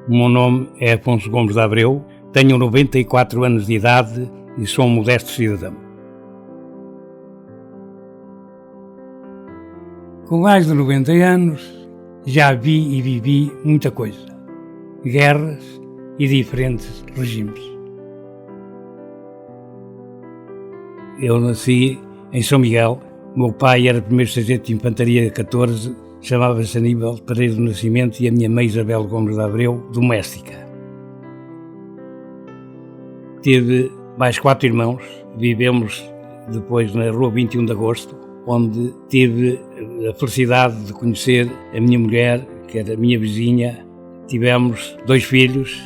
O meu nome é Afonso Gomes de Abreu, tenho 94 anos de idade e sou um modesto cidadão. Com mais de 90 anos, já vi e vivi muita coisa, guerras e diferentes regimes. Eu nasci em São Miguel, meu pai era primeiro sargento de infantaria 14, chamava-se Aníbal Pereira do Nascimento, e a minha mãe Isabel Gomes de Abreu, doméstica. Tive mais 4 irmãos, vivemos depois na rua 21 de Agosto, onde tive a felicidade de conhecer a minha mulher, que era a minha vizinha. Tivemos 2 filhos,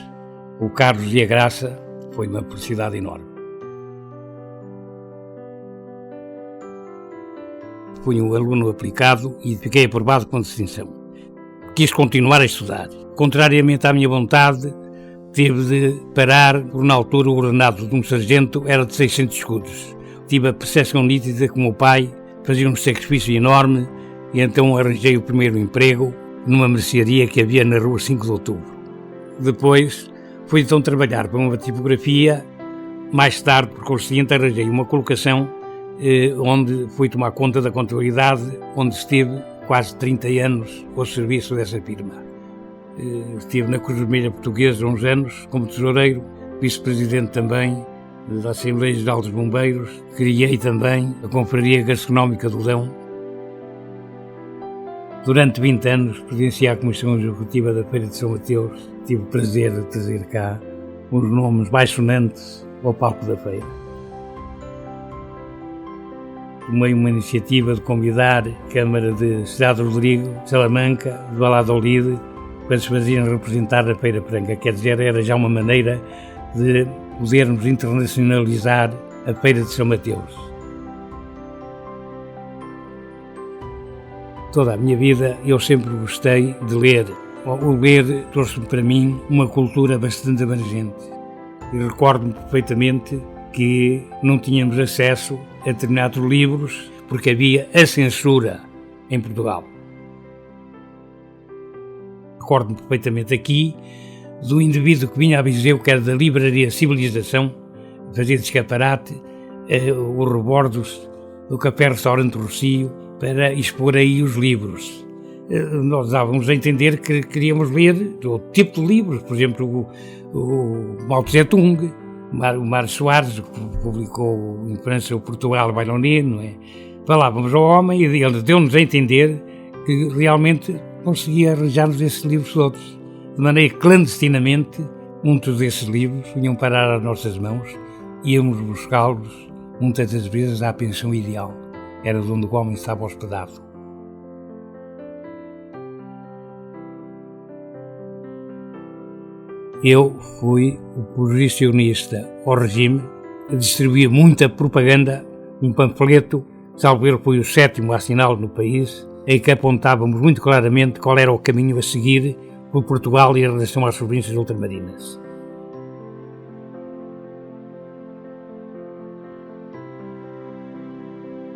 o Carlos e a Graça, foi uma felicidade enorme. Fui um aluno aplicado e fiquei aprovado com distinção. Quis continuar a estudar. Contrariamente à minha vontade, tive de parar, por na altura o ordenado de um sargento era de 600 escudos. Tive a percepção nítida que o meu pai fazia um sacrifício enorme e então arranjei o primeiro emprego numa mercearia que havia na rua 5 de Outubro. Depois fui então trabalhar para uma tipografia. Mais tarde, por conseguinte, arranjei uma colocação onde fui tomar conta da contabilidade, onde estive quase 30 anos ao serviço dessa firma. Estive na Cruz Vermelha Portuguesa uns anos, como tesoureiro, vice-presidente também da Assembleia Geral dos Bombeiros. Criei também a Confraria Gastronómica do Dão. Durante 20 anos presidenciei a Comissão Executiva da Feira de São Mateus. Tive o prazer de trazer cá uns nomes mais sonantes ao palco da feira. Tomei uma iniciativa de convidar a Câmara de Cidade Rodrigo, Salamanca, de Valladolid, para se fazerem representar a Feira Franca. Quer dizer, era já uma maneira de podermos internacionalizar a Feira de São Mateus. Toda a minha vida eu sempre gostei de ler. O ler trouxe-me para mim uma cultura bastante abrangente. E recordo-me perfeitamente que não tínhamos acesso a determinados livros porque havia a censura em Portugal. Recordo-me perfeitamente aqui do indivíduo que vinha a Viseu, que era da livraria Civilização, fazia de escaparate os rebordos do café-restaurante Rocio para expor aí os livros. Nós dávamos a entender que queríamos ler todo tipo de livros, por exemplo, o Mao Tse Tung, o Mário Soares, que publicou em França o Portugal Bailonê, não é? Falávamos ao homem e ele deu-nos a entender que realmente conseguia arranjar-nos esses livros todos. De maneira que, clandestinamente, muitos desses livros vinham parar às nossas mãos, íamos buscá-los, muitas das vezes, à pensão ideal. Era de onde o homem estava hospedado. Eu fui o posicionista ao regime, distribuía muita propaganda, um panfleto, salvo erro foi o 7º a assiná-lo no país, em que apontávamos muito claramente qual era o caminho a seguir por Portugal e em relação às províncias ultramarinas.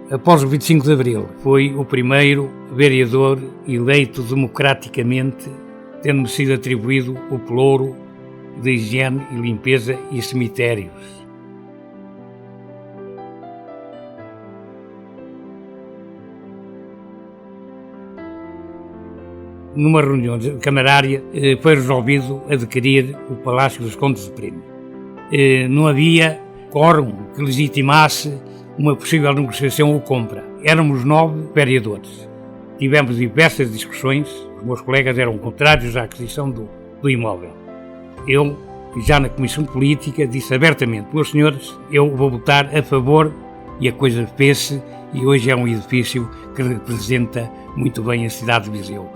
Após o 25 de Abril, foi o primeiro vereador eleito democraticamente, tendo-me sido atribuído o pelouro de higiene e limpeza e cemitérios. Numa reunião camarária foi resolvido adquirir o Palácio dos Condes de Primo. Não havia quórum que legitimasse uma possível negociação ou compra. Éramos 9 vereadores. Tivemos diversas discussões, os meus colegas eram contrários à aquisição do imóvel. Eu, já na Comissão Política, disse abertamente: meus senhores, eu vou votar a favor, e a coisa fez-se, e hoje é um edifício que representa muito bem a cidade de Viseu.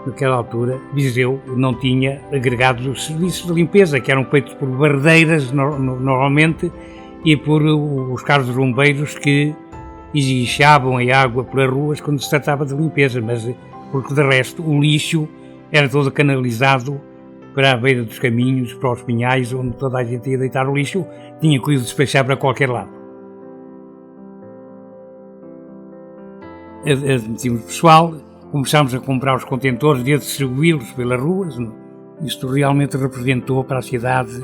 Naquela altura, Viseu não tinha agregados os serviços de limpeza, que eram feitos por bardeiras normalmente e por os carros de bombeiros que esguichavam a água pelas ruas quando se tratava de limpeza, mas porque de resto o lixo era todo canalizado para a beira dos caminhos, para os pinhais, onde toda a gente ia deitar o lixo, tinha que o despachar para qualquer lado. admitimos pessoal, começámos a comprar os contentores e a distribuí-los pelas ruas. Isto realmente representou para a cidade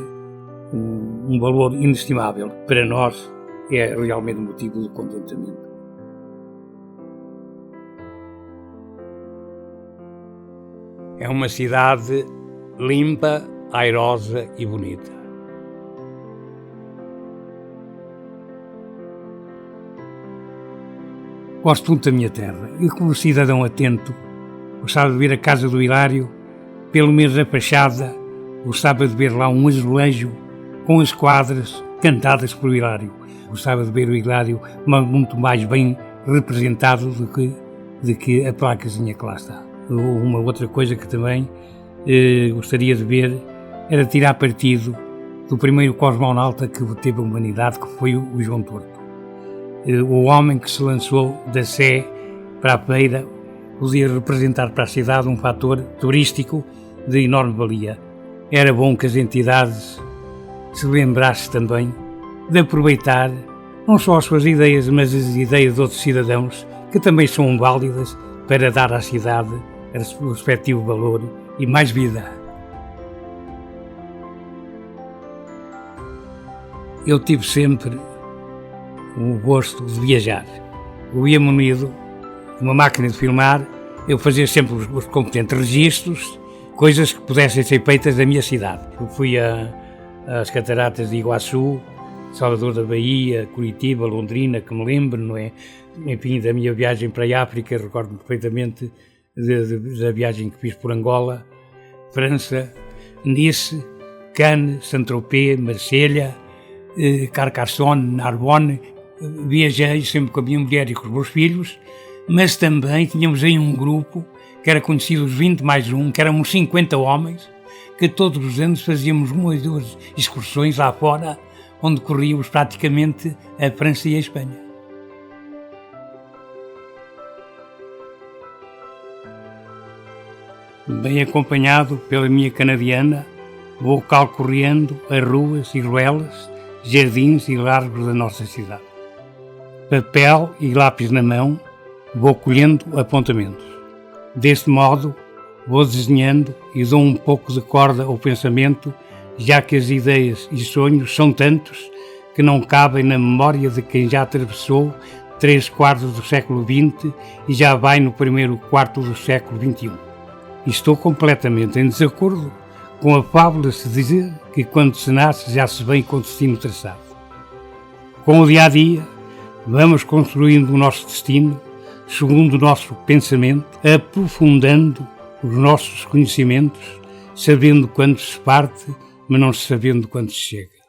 um valor inestimável. Para nós é realmente motivo de contentamento. É uma cidade limpa, airosa e bonita. Gosto muito da minha terra e, como cidadão atento, gostava de ver a casa do Hilário, pelo menos a fachada, gostava de ver lá um azulejo com as quadras cantadas por Hilário. Gostava de ver o Hilário muito mais bem representado do que a placazinha que lá está. Uma outra coisa que também gostaria de ver era tirar partido do primeiro cosmonauta que teve a humanidade, que foi o João Torto. O homem que se lançou da Sé para a Beira podia representar para a cidade um fator turístico de enorme valia. Era bom que as entidades se lembrassem também de aproveitar não só as suas ideias, mas as ideias de outros cidadãos que também são válidas para dar à cidade o respectivo valor e mais vida. Eu tive sempre o gosto de viajar. Eu ia munido de uma máquina de filmar, eu fazia sempre os competentes registros, coisas que pudessem ser feitas da minha cidade. Eu fui às cataratas de Iguaçu, Salvador da Bahia, Curitiba, Londrina, que me lembro, não é? Enfim, da minha viagem para a África, recordo-me perfeitamente da viagem que fiz por Angola, França, Nice, Cannes, Saint-Tropez, Marselha, Carcassonne, Narbonne. Viajei sempre com a minha mulher e com os meus filhos, mas também tínhamos aí um grupo que era conhecido os 20 mais 1, que éramos 50 homens, que todos os anos fazíamos 1 ou 2 excursões lá fora, onde corríamos praticamente a França e a Espanha. Bem acompanhado pela minha canadiana, vou calcorreando as ruas e ruelas, jardins e largos da nossa cidade. Papel e lápis na mão, vou colhendo apontamentos. Deste modo, vou desenhando e dou um pouco de corda ao pensamento, já que as ideias e sonhos são tantos que não cabem na memória de quem já atravessou 3/4 do século XX e já vai no primeiro quarto do século XXI. Estou completamente em desacordo com a fábula se dizer que quando se nasce já se vem com o destino traçado. Com o dia-a-dia, vamos construindo o nosso destino segundo o nosso pensamento, aprofundando os nossos conhecimentos, sabendo quando se parte, mas não sabendo quando se chega.